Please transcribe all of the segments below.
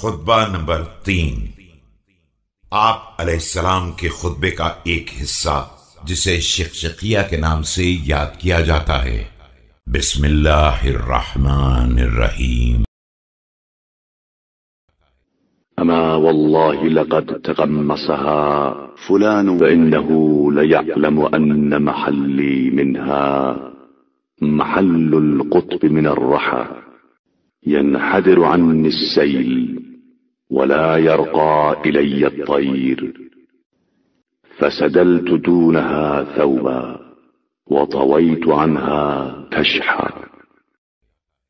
خطبہ نمبر 3۔ آپ علیہ السلام کے خطبے کا ایک حصہ جسے شقشقیہ کے نام سے یاد کیا جاتا ہے۔ بسم اللہ الرحمن الرحیم۔ اما والله لقد تغمسها فلان فإنه ليعلم أن محلي منها محل القطب من الرحى ينحدر عني السيل ولا يرقى إلي الطير فسدلت دونها ثوبا وطويت عنها كشحا۔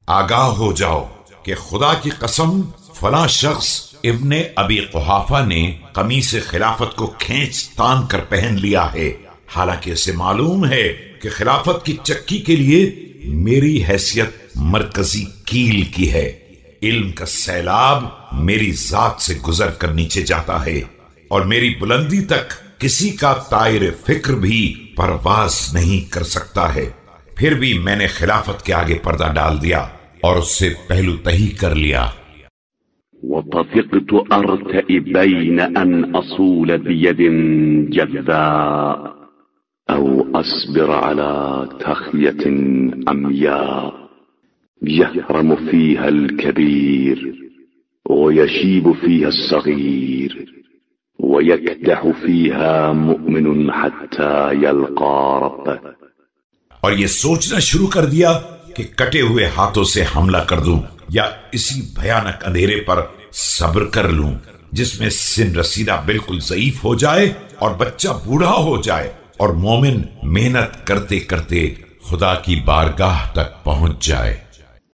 آگاہ ہو جاؤ کہ خدا کی قسم فلاں شخص ابن ابی قحافہ نے قمیص خلافت کو کھینچ تان کر پہن لیا ہے، حالانکہ اسے معلوم ہے کہ خلافت کی چکی کے لیے میری حیثیت مرکزی کیل کی ہے۔ علم کا سیلاب میری ذات سے گزر کر نیچے جاتا ہے اور میری بلندی تک کسی کا طائر فکر بھی پرواز نہیں کر سکتا ہے۔ پھر بھی میں نے خلافت کے آگے پردہ ڈال دیا اور اس سے پہلو تہی کر لیا۔ وطفقت أرتئ بين أن أصول بيد جذاء أو أصبر على تخية عمياء يهرم فيها الكبير ويشيب فيها الصغير ويكدح فيها مؤمن حتى يلقى ربه۔ اور یہ سوچنا شروع کر دیا کہ کٹے ہوئے ہاتھوں سے حملہ کر دوں یا اسی بھیانک اندھیرے پر صبر کر لوں جس میں سن رسیدہ بالکل ضعیف ہو جائے اور بچہ بوڑھا ہو جائے اور مومن محنت کرتے کرتے خدا کی بارگاہ تک پہنچ جائے۔